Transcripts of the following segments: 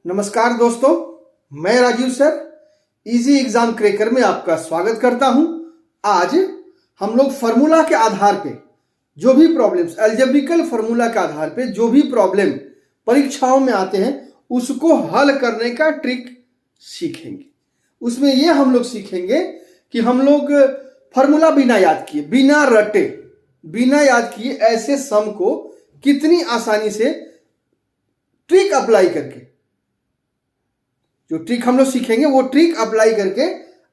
नमस्कार दोस्तों, मैं Rajeev sir easy exam cracker में आपका स्वागत करता हूं। आज हम लोग फार्मूला के आधार पे जो भी प्रॉब्लम्स, अलजेब्रिकल फार्मूला के आधार पे जो भी प्रॉब्लम परीक्षाओं में आते हैं उसको हल करने का ट्रिक सीखेंगे। उसमें ये हम लोग सीखेंगे कि हम लोग फार्मूला बिना याद किए, बिना रटे, बिना याद किए ऐसे सम को कितनी आसानी से ट्रिक अप्लाई करके, जो ट्रिक हम लोग सीखेंगे वो ट्रिक अप्लाई करके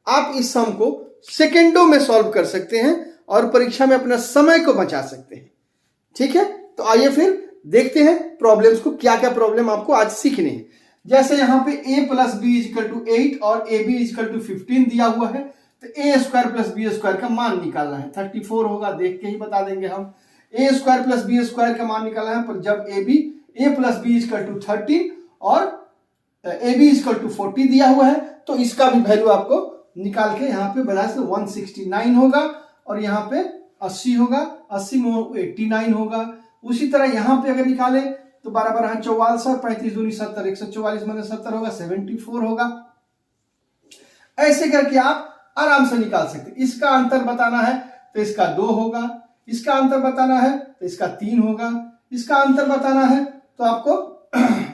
आप इस सम को सेकेंडों में सॉल्व कर सकते हैं और परीक्षा में अपना समय को बचा सकते हैं। ठीक है, तो आइए फिर देखते हैं प्रॉब्लम्स को, क्या क्या प्रॉब्लम आपको आज सीखने हैं। जैसे यहां पे a plus B is equal to 8 और ab इजकल टू 15 दिया हुआ है, तो a square plus B square का मान निकालना है। 34 होगा, देख के ही बता देंगे हम। a square plus B square का मान निकालना है, पर जब a plus B is equal to 30 और ab इजकल टू 40 दिया हुआ है, तो इसका भी वैल्यू आपको निकाल के यहाँ पे बना से 169 होगा और यहाँ पे 80 होगा, 80 में 89 होगा। उसी तरह यहाँ पे अगर निकाले तो 12 12 44 और 35 दूनी 70, 144 में 70 होगा, 74 होगा। ऐसे करके आप आराम से निकाल सकते। इसका अंतर बताना है तो इसका 2 होगा, इसका अंतर बताना है तो इसका 3 होगा, इसका अंतर बताना है तो आपको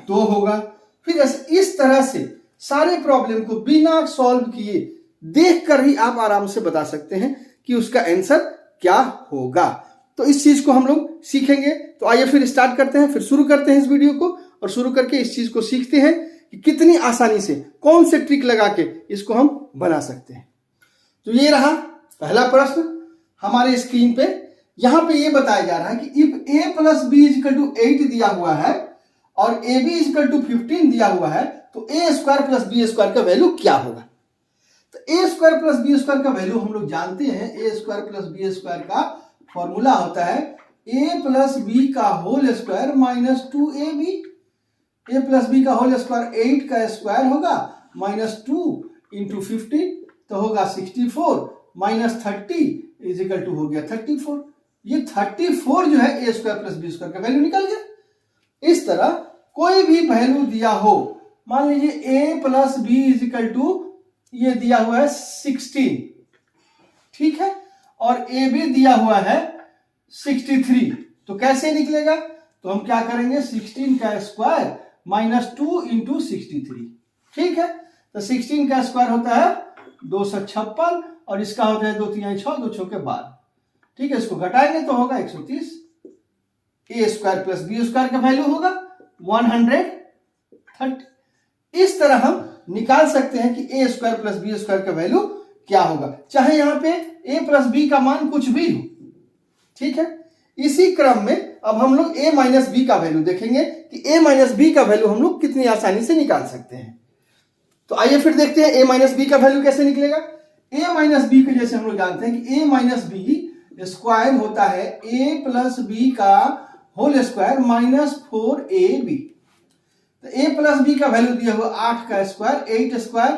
2 होगा। फिर इस तरह से सारे प्रॉब्लम को बिना सॉल्व किए देखकर ही आप आराम से बता सकते हैं कि उसका आंसर क्या होगा। तो इस चीज को हम लोग सीखेंगे। तो आइए फिर स्टार्ट करते हैं, फिर शुरू करते हैं इस वीडियो को और शुरू करके इस चीज को सीखते हैं कि कितनी आसानी से कौन से ट्रिक लगा के इसको हम बना सकते हैं। तो ये रहा पहला प्रश्न हमारे स्क्रीन पे। यहां पे ये बताया जा रहा है कि if a plus B is equal to 8 दिया हुआ है और ab इजकल टू 15 दिया हुआ है, तो a square plus B square का वैल्यू क्या होगा। तो a square plus B square का वैल्यू हम लोग जानते हैं। a square plus B square का फॉर्मूला होता है a प्लस बी का whole square minus 2ab। a plus b का होल स्क्वायर 8 का स्क्वायर होगा माइनस 2 इंटू 15 तो होगा 64 माइनस 30 इज इक्वल टू हो गया 34। ये 34 जो है a square plus B square का वैल्यू निकल गया। इस तरह कोई भी वैल्यू दिया हो, मान लीजिए a plus b is equal to ये दिया हुआ है 16, ठीक है, और a भी दिया हुआ है 63, तो कैसे निकलेगा। तो हम क्या करेंगे, 16 का स्क्वायर माइनस 2 इंटू 63, ठीक है। तो 16 का स्क्वायर होता है 256 और इसका होता है 2 3 6 2 6 के 12, ठीक है। इसको घटाएंगे तो होगा 130। a square plus B square का वैल्यू होगा 130। इस तरह हम निकाल सकते हैं कि a square plus B square का वैल्यू क्या होगा, चाहे यहां पे a प्लस बी का मान कुछ भी हो, ठीक है। इसी क्रम में अब हम लोग a माइनस बी का वैल्यू देखेंगे कि a माइनस बी का वैल्यू हम लोग कितनी आसानी से निकाल सकते हैं। तो आइए फिर देखते हैं a माइनस बी का वैल्यू कैसे निकलेगा। a माइनस बी को जैसे हम लोग जानते हैं कि a माइनस बी स्क्वायर होता है a प्लस बी का होल स्क्वायर माइनस 4ab। तो a प्लस बी का वैल्यू दिया हुआ 8 का स्क्वायर, 8 स्क्वायर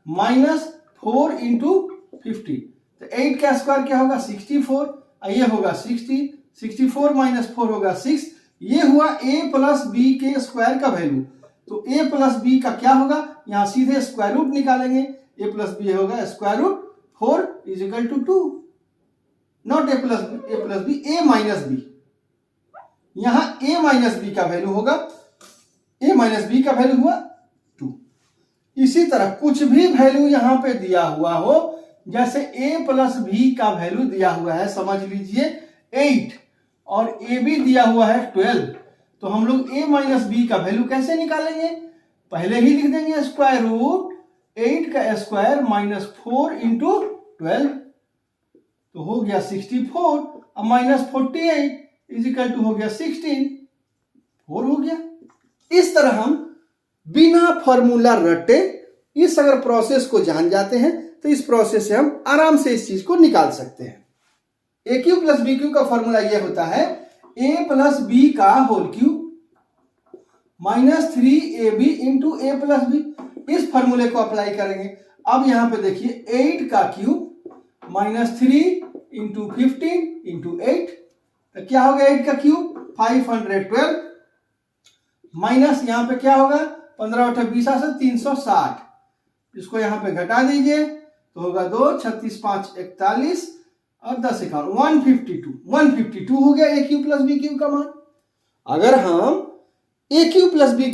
माइनस 4 इंटू 50, तो 8 का स्क्वायर क्या होगा 64, ये होगा 60, 64 माइनस 4 होगा 6। ये हुआ a प्लस बी के स्क्वायर का वैल्यू। तो a प्लस बी का क्या होगा, यहां सीधे स्क्वायर रूट निकालेंगे। a प्लस बी होगा square root 4 is equal to 2, not a plus b, a minus b. यहां a माइनस बी का वैल्यू होगा, a माइनस बी का वैल्यू हुआ 2। इसी तरह कुछ भी वैल्यू यहां पे दिया हुआ हो, जैसे a प्लस बी का वैल्यू दिया हुआ है, समझ लीजिए 8 और a भी दिया हुआ है 12, तो हम लोग a माइनस बी का वैल्यू कैसे निकालेंगे, पहले ही लिख देंगे स्क्वायर रूट 8 का स्क्वायर माइनस 4 इंटू 12, तो हो गया 64 और माइनस 48 इज इक्वल टू हो गया 16, 4 हो गया। इस तरह हम बिना फॉर्मूला रटे इस अगर प्रोसेस को जान जाते हैं तो इस प्रोसेस से हम आराम से इस चीज को निकाल सकते हैं। A Q plus B Q का फॉर्मूला यह होता है a प्लस बी का whole cube minus 3ab into a plus b. इस फॉर्मूले को अप्लाई करेंगे। अब यहां पे देखिए 8 का क्यूब माइनस 3 इंटू 15 इंटू 8, तो क्या हो गया 8 का क्यूब 512 माइनस यहां पे क्या होगा 15 8 20 से 360, इसको यहाँ पे घटा दीजिए तो होगा 2 36 5 41 और 10 51 152 हो गया a Q plus B Q का मान। अगर हम ए क्यू प्लस बी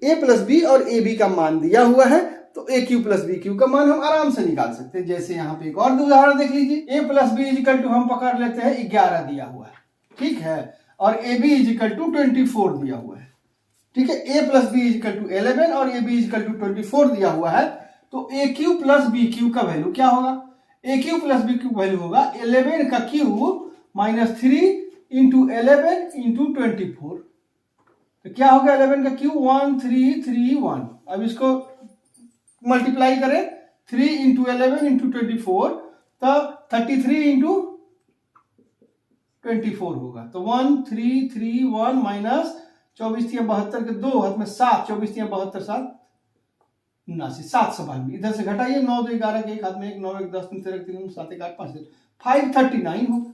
ए प्लस बी और ए बी का मान दिया हुआ है तो A Q plus B Q का मान हम आराम से निकाल सकते हैं। जैसे यहाँ पे एक और उदाहरण देख लीजिए, ए प्लस बी इजिकल टू हम पकड़ लेते हैं 11 दिया हुआ है, ठीक है, और ए बी इजिकल टू 24 दिया हुआ है, ठीक है। ए प्लस बी इजिकल टू 11 और ए बी इजिकल टू 24 दिया हुआ है, तो A Q plus B Q का वैल्यू क्या होगा? A Q plus B Q value होगा 11 का क्यूब माइनस 3 इंटू 11 इंटू 24। तो क्या होगा 11 का क्यूब 1331। अब इसको मल्टीप्लाई करें 3 इंटू 11 इंटू 24 तो 33 इंटू 24 होगा, तो 1331 माइनस 24 72 के 2 हाथ में 7, 24 72 7 79 792, इधर से घटाइए 9 2 11 के एक हाथ में 1 9 1 10 3 13 3 7 1 8 5 539 होगा।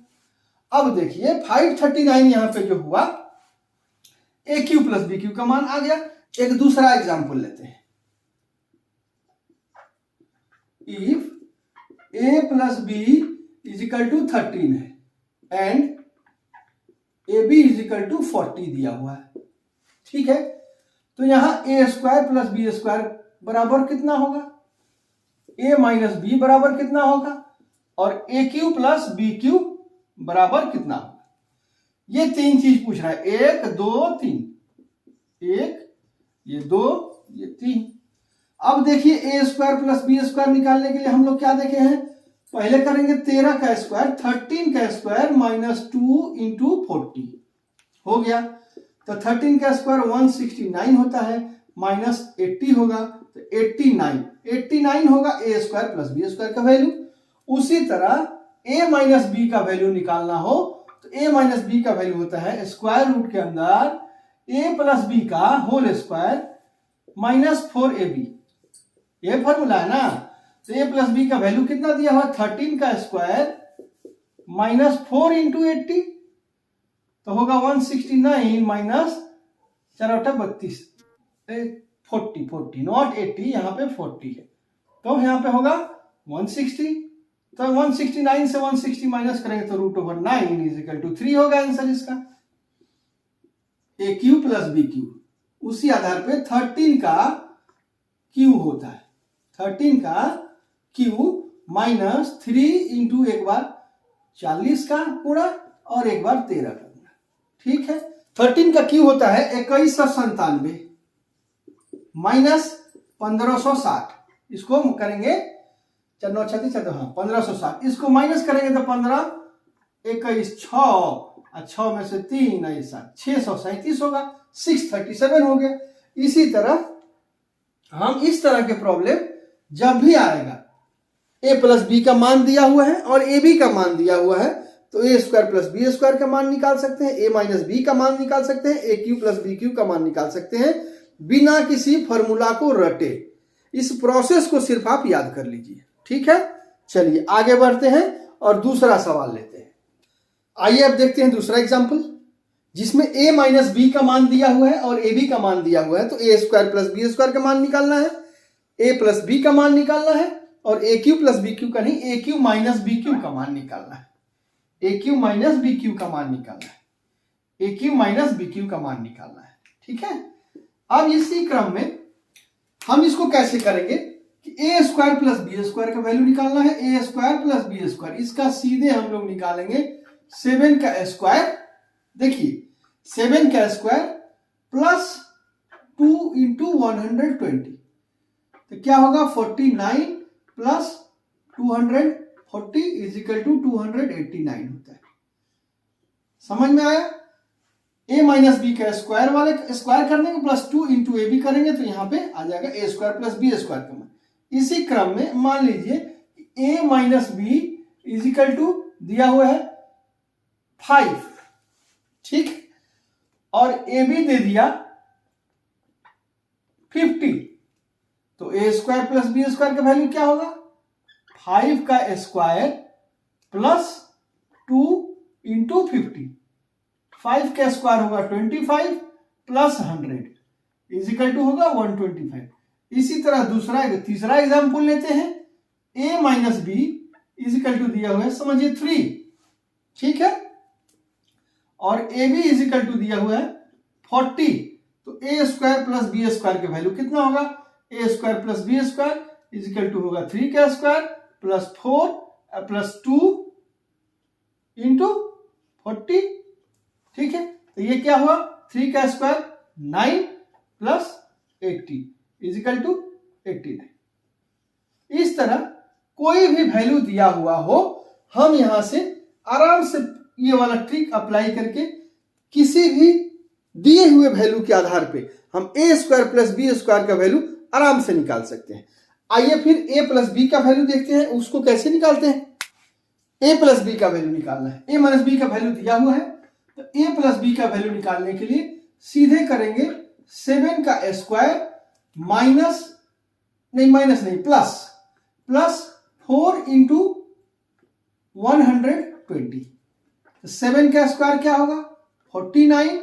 अब देखिए 539 यहां पे जो हुआ a Q plus B Q का मान आ गया। एक दूसरा एग्जांपल लेते हैं, if a plus b is equal to 13 है and a B is equal to 40 दिया हुआ है, ठीक है, तो यहां a square plus B square बराबर कितना होगा? ए माइनस बी बराबर कितना होगा? और ए क्यू प्लस बी क्यू बराबर कितना होगा? ये तीन चीज पूछ रहा है, 1 2 3, 1 ये 2 ये 3। अब देखिए ए स्क्वायर प्लस बी स्क्वायर निकालने के लिए हम लोग क्या देखे हैं, पहले करेंगे 13 का स्क्वायर 13 का स्क्वायर माइनस 2 इंटू 40 हो गया, तो 13 का स्क्वायर 169 होता है, माइनस 80 होगा तो 89 होगा A square plus B square का वैल्यू। उसी तरह ए माइनस बी का वैल्यू निकालना हो तो ए माइनस बी का वैल्यू होता है स्क्वायर रूट के अंदर ए प्लस बी का होल स्क्वायर माइनस 4ab, ये फॉर्मूला है ना। तो ए प्लस बी का वैल्यू कितना दिया हुआ 13 का स्क्वायर माइनस 4 इंटू 80 तो होगा 169 माइनस 4 32 40 नॉट 80, यहाँ पे 40 है तो यहाँ पे होगा 160। तो 169 से 160 माइनस करेंगे तो root over 9 is equal to 3 होगा आंसर इसका। A Q plus B cube उसी आधार पे 13 का क्यू होता है, 13 का क्यू माइनस 3 इंटू एक बार 40 का गुणा और एक बार 13 का गुणा, ठीक है। 13 का क्यू होता है 2197 माइनस 1560, इसको करेंगे 1560, इसको माइनस करेंगे तो 15 21 6 और 6 में से 3 ऐसा 637 होगा, 637 हो गया। इसी तरह हम इस तरह के प्रॉब्लम जब भी आएगा ए प्लस बी का मान दिया हुआ है और ए बी का मान दिया हुआ है तो A square plus B square का मान निकाल सकते हैं, ए माइनस बी का मान निकाल सकते हैं, a Q plus B Q का मान निकाल सकते हैं बिना किसी फॉर्मूला को रटे। इस प्रोसेस को सिर्फ आप याद कर लीजिए, ठीक है। चलिए आगे बढ़ते हैं और दूसरा सवाल लेते हैं। आइए अब देखते हैं दूसरा एग्जांपल जिसमें a माइनस बी का मान दिया हुआ है और ए बी का मान दिया हुआ है। तो A square plus B square का मान निकालना है, ए प्लस बी का मान निकालना है और ए क्यू प्लस बी क्यू का नहीं, ए क्यू माइनस बी क्यू का मान निकालना है, ए क्यू माइनस बी क्यू का मान निकालना है, ए क्यू माइनस बी क्यू का मान निकालना है, ठीक है। अब इसी क्रम में हम इसको कैसे करेंगे कि ए स्क्वायर प्लस बी स्क्वायर का वैल्यू निकालना है, ए स्क्वायर प्लस बी स्क्वायर, इसका सीधे हम लोग निकालेंगे 7 का स्क्वायर। देखिए 7 का स्क्वायर प्लस 2 इंटू 120 तो क्या होगा 49 प्लस 240 इज इक्वल टू 289 होता है। समझ में आया? ए माइनस बी का स्क्वायर वाले स्क्वायर करने को प्लस 2 इंटू ए बी करेंगे तो यहां पे आ जाएगा A square plus B square का मान। इसी क्रम में मान लीजिए A minus B is equal to दिया हुआ है 5, ठीक, और ए बी दे दिया 50 तो A square plus B square का वैल्यू क्या होगा 5 का स्क्वायर प्लस 2 इंटू 50, 5 का स्क्वायर होगा 25 प्लस 100 इज इक्वल टू होगा 125। इसी तरह तीसरा एग्जाम्पल लेते हैं, a minus B is equal to दिया हुआ है समझिए 3, ठीक है, और A B is equal to दिया हुआ है 40। तो A square plus B square की वैल्यू कितना होगा, A square plus B square is equal to होगा 3 का स्क्वायर प्लस 4 प्लस 2 इंटू 40, ठीक है। तो ये क्या हुआ, 3 का square 9 plus 80 is equal to 89। इस तरह कोई भी वैल्यू दिया हुआ हो, हम यहां से आराम से ये वाला ट्रिक अप्लाई करके किसी भी दिए हुए वैल्यू के आधार पे हम ए स्क्वायर प्लस बी स्क्वायर का वैल्यू आराम से निकाल सकते हैं। आइए फिर ए प्लस बी का वैल्यू देखते हैं, उसको कैसे निकालते हैं। ए प्लस बी का वैल्यू निकालना है, ए माइनस बी का वैल्यू दिया हुआ है, तो ए प्लस बी का वैल्यू निकालने के लिए सीधे करेंगे 7 का स्क्वायर प्लस 4 इंटू 120। 7 का स्क्वायर क्या होगा 49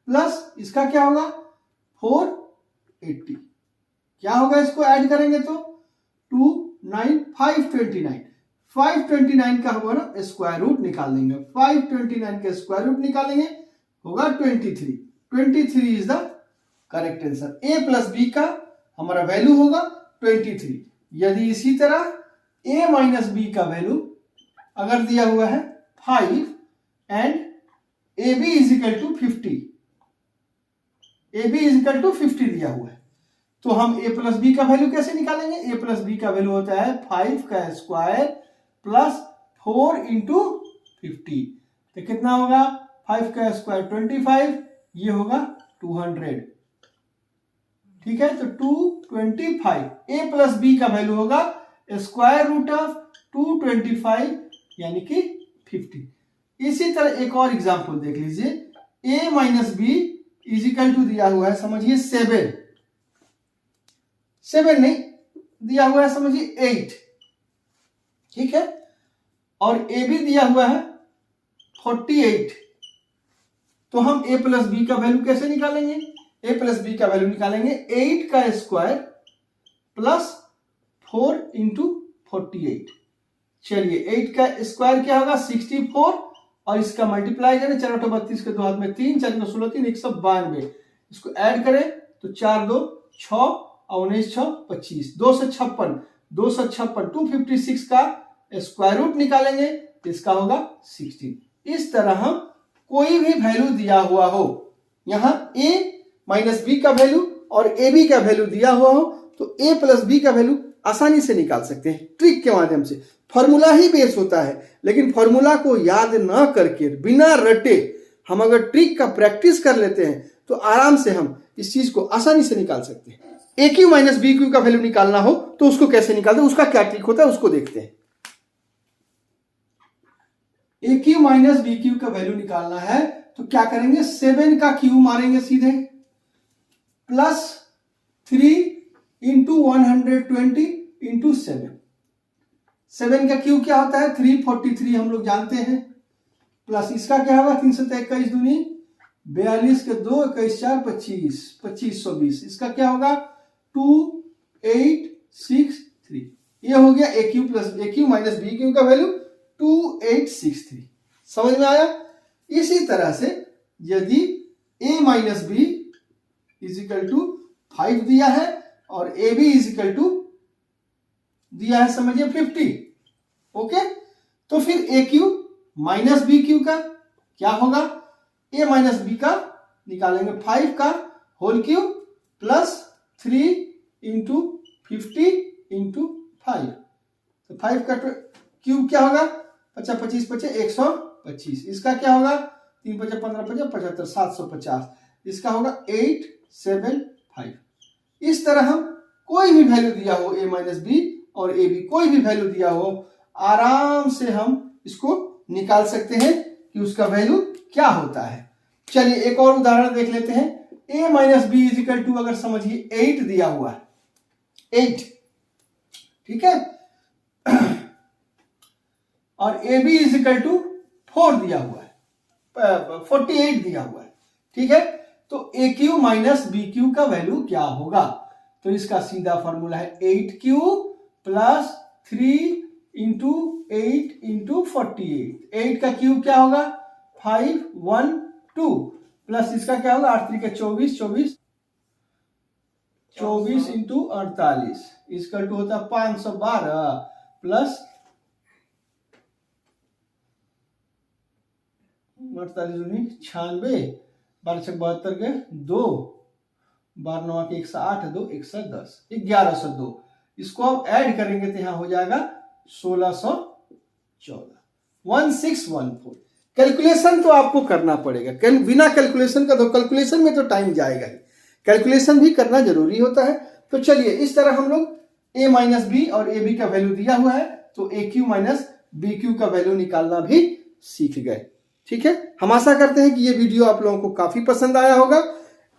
प्लस इसका क्या होगा 480, क्या होगा, इसको ऐड करेंगे तो 2 9 529। 529 का होगा ना स्क्वायर रूट निकाल देंगे, 529 का स्क्वायर रूट निकालेंगे होगा 23। 23 is the correct answer. A plus b का हमारा वैल्यू होगा 23। यदि इसी तरह ए माइनस बी का वैल्यू अगर दिया हुआ है 5 and a B is equal to 50, a B is equal to 50 दिया हुआ है, तो हम ए प्लस बी का वैल्यू कैसे निकालेंगे। ए प्लस बी का वैल्यू होता है 5 का स्क्वायर प्लस 4 इंटू 50, तो कितना होगा 5 का स्क्वायर 25, ये होगा 200, ठीक है। तो 225 ए प्लस बी का वैल्यू होगा स्क्वायर रूट ऑफ 225 यानी कि 50। इसी तरह एक और एग्जांपल देख लीजिए, a minus B is equal to दिया हुआ है समझिए 7 नहीं दिया हुआ है समझिए 8, ठीक है, और a भी दिया हुआ है 48। तो हम a प्लस बी का वैल्यू कैसे निकालेंगे, a प्लस बी का वैल्यू निकालेंगे 8 का स्क्वायर प्लस 4 इंटू 48। चलिए 8 का स्क्वायर क्या होगा 64, और इसका मल्टीप्लाई करें 4 8 32 के 2 हाथ में 3, 4 9 16 3 192, इसको ऐड करें तो 4 2 6 और 19 6 25, 256 256 256 का स्क्वायर रूट निकालेंगे तो इसका होगा 16। इस तरह हम कोई भी वैल्यू दिया हुआ हो, यहां a माइनस बी का वैल्यू और ए बी का वैल्यू दिया हुआ हो, तो a प्लस बी का वैल्यू आसानी से निकाल सकते हैं ट्रिक के माध्यम से। फॉर्मूला ही बेस होता है, लेकिन फॉर्मूला को याद ना करके बिना रटे हम अगर ट्रिक का प्रैक्टिस कर लेते हैं तो आराम से हम इस चीज को आसानी से निकाल सकते हैं। A cube minus b Q का वैल्यू निकालना हो तो उसको कैसे निकालते हैं, उसका क्या ट्रिक होता है उसको देखते हैं। A cube minus b Q का वैल्यू निकालना है तो क्या करेंगे, 7 का क्यू मारेंगे सीधे प्लस 3 इंटू 120 इंटू 7 का क्यू क्या होता है 343 हम लोग जानते हैं, प्लस इसका क्या होगा 3 से 21 दूनी 42 के 2 21 4 25 2520, इसका क्या होगा 2863। ये हो गया a cube minus b Q का वैल्यू 2863। समझ में आया। इसी तरह से यदि a minus B is equal to 5 दिया है और A B is equal to दिया है समझिए 50, ओके, तो फिर a cube minus b Q का क्या होगा, ए माइनस बी का निकालेंगे 5 का whole cube plus 3 into 50 into 5, तो 5 का क्यूब क्या होगा 50 25 25 125, इसका क्या होगा 3 5 15 5 75 750, इसका होगा 875। इस तरह हम कोई भी वैल्यू दिया हो ए माइनस बी और ए बी कोई भी वैल्यू दिया हो, आराम से हम इसको निकाल सकते हैं कि उसका वैल्यू क्या होता है। चलिए एक और उदाहरण देख लेते हैं। a minus B is equal to अगर समझिए 8 दिया हुआ है 8, ठीक है, और A B is equal to 4 दिया हुआ है 48 दिया हुआ है, ठीक है, तो A cube minus b Q का वैल्यू क्या होगा? तो इसका सीधा फॉर्मूला है 8q प्लस 3 इंटू 8 इंटू 48। 8 का क्यूब क्या होगा? 512 प्लस इसका क्या होगा? 8 3 के 24, 24 इंटू 48 इसका टू होता है 512 प्लस 48 96 12 72 के 2 12 9 के 108 2 110 1102। इसको आप ऐड करेंगे तो यहां हो जाएगा 1614 1614। कैलकुलेशन तो आपको करना पड़ेगा, बिना कैलकुलेशन का तो कैलकुलेशन में तो टाइम जाएगा ही, कैलकुलेशन भी करना जरूरी होता है। तो चलिए इस तरह हम लोग a माइनस बी और ए बी का वैल्यू दिया हुआ है तो A cube minus b Q का वैल्यू निकालना भी सीख गए। ठीक है, हम आशा करते हैं कि ये वीडियो आप लोगों को काफी पसंद आया होगा।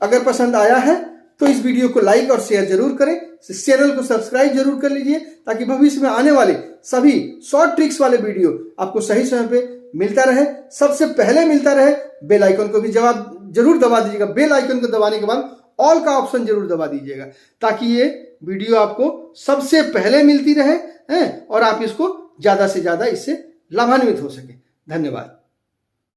अगर पसंद आया है तो इस वीडियो को लाइक और शेयर जरूर करें, चैनल को सब्सक्राइब जरूर कर लीजिए ताकि भविष्य में आने वाले सभी शॉर्ट ट्रिक्स वाले वीडियो आपको सही समय पे मिलता रहे, सबसे पहले मिलता रहे। बेल आइकन को भी जरूर दबा दीजिएगा, बेल आइकन को दबाने के बाद ऑल का ऑप्शन जरूर दबा दीजिएगा ताकि ये वीडियो आपको सबसे पहले मिलती रहे और आप इसको ज्यादा से ज्यादा इससे लाभान्वित हो सके। धन्यवाद।